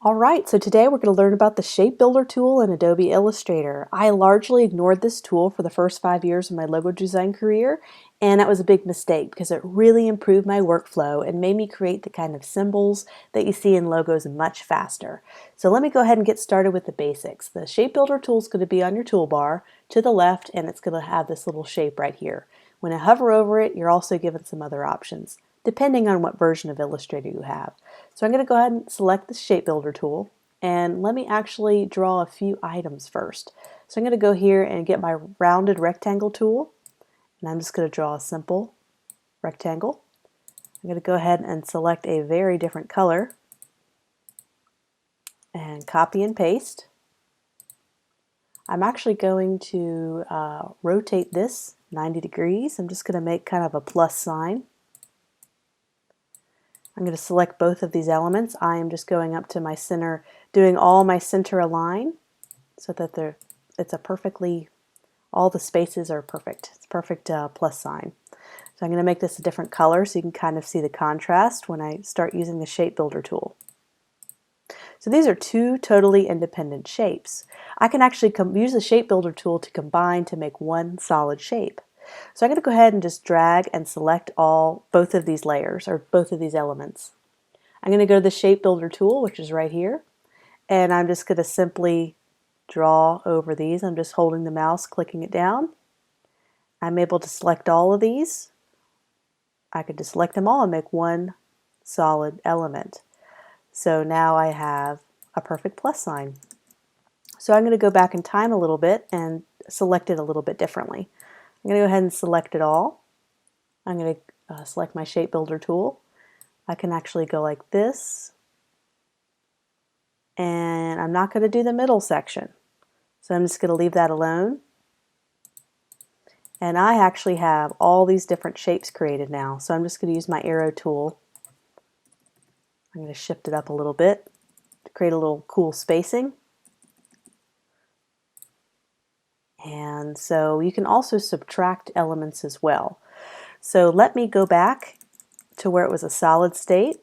Alright, so today we're going to learn about the Shape Builder tool in Adobe Illustrator. I largely ignored this tool for the first 5 years of my logo design career, and that was a big mistake because it really improved my workflow and made me create the kind of symbols that you see in logos much faster. So let me go ahead and get started with the basics. The Shape Builder tool is going to be on your toolbar to the left, and it's going to have this little shape right here. When I hover over it, you're also given some other options, depending on what version of Illustrator you have. So I'm going to go ahead and select the Shape Builder tool, and let me actually draw a few items first. So I'm going to go here and get my rounded rectangle tool, and I'm just going to draw a simple rectangle. I'm going to go ahead and select a very different color and copy and paste. I'm actually going to rotate this 90 degrees. I'm just going to make kind of a plus sign. I'm going to select both of these elements. I am just going up to my center, doing all my center align so that all the spaces are perfect. It's perfect plus sign. So I'm going to make this a different color so you can kind of see the contrast when I start using the Shape Builder tool. So these are two totally independent shapes. I can actually use the Shape Builder tool to combine to make one solid shape. So I'm going to go ahead and just drag and select both of these layers, or both of these elements. I'm going to go to the Shape Builder tool, which is right here, and I'm just going to simply draw over these. I'm just holding the mouse, clicking it down. I'm able to select all of these. I could just select them all and make one solid element. So now I have a perfect plus sign. So I'm going to go back in time a little bit and select it a little bit differently. I'm going to go ahead and select it all. I'm going to select my Shape Builder tool. I can actually go like this, and I'm not going to do the middle section. So I'm just going to leave that alone. And I actually have all these different shapes created now. So I'm just going to use my arrow tool. I'm going to shift it up a little bit to create a little cool spacing. And so you can also subtract elements as well. So let me go back to where it was a solid state.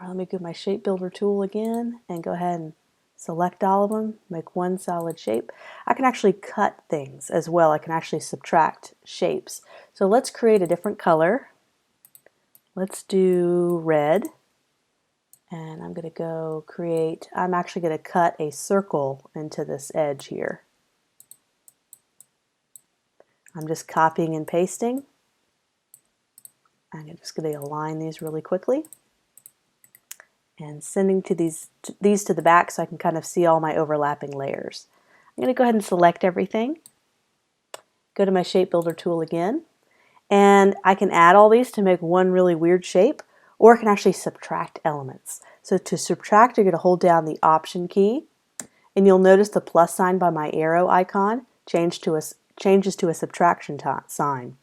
Or let me go my Shape Builder tool again and go ahead and select all of them, make one solid shape. I can actually cut things as well. I can actually subtract shapes. So let's create a different color. Let's do red. And I'm going to I'm actually going to cut a circle into this edge here. I'm just copying and pasting. I'm just going to align these really quickly and sending these to the back so I can kind of see all my overlapping layers. I'm going to go ahead and select everything. Go to my Shape Builder tool again, and I can add all these to make one really weird shape, or I can actually subtract elements. So to subtract, you're going to hold down the Option key, and you'll notice the plus sign by my arrow icon changes to a subtraction sign.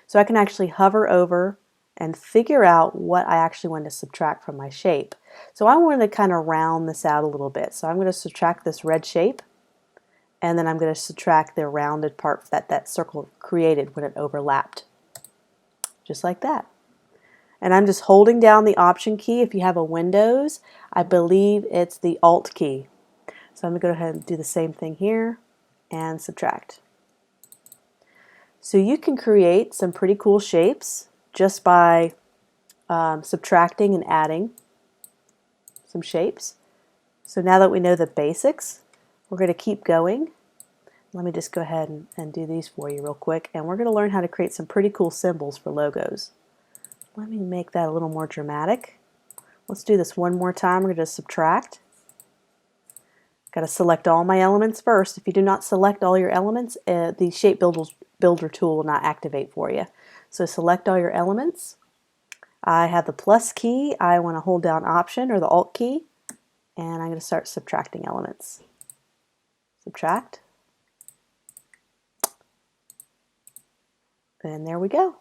So I can actually hover over and figure out what I actually want to subtract from my shape. So I want to kind of round this out a little bit. So I'm going to subtract this red shape, and then I'm going to subtract the rounded part that circle created when it overlapped. Just like that. And I'm just holding down the Option key. If you have a Windows, I believe it's the Alt key. So I'm going to go ahead and do the same thing here and subtract. So you can create some pretty cool shapes just by subtracting and adding some shapes. So now that we know the basics, we're going to keep going. Let me just go ahead and do these for you real quick, and we're going to learn how to create some pretty cool symbols for logos. Let me make that a little more dramatic. Let's do this one more time. We're going to subtract. Got to select all my elements first. If you do not select all your elements, the Shape Builder tool will not activate for you. So select all your elements. I have the plus key. I want to hold down Option or the Alt key, and I'm going to start subtracting elements. Subtract. And there we go.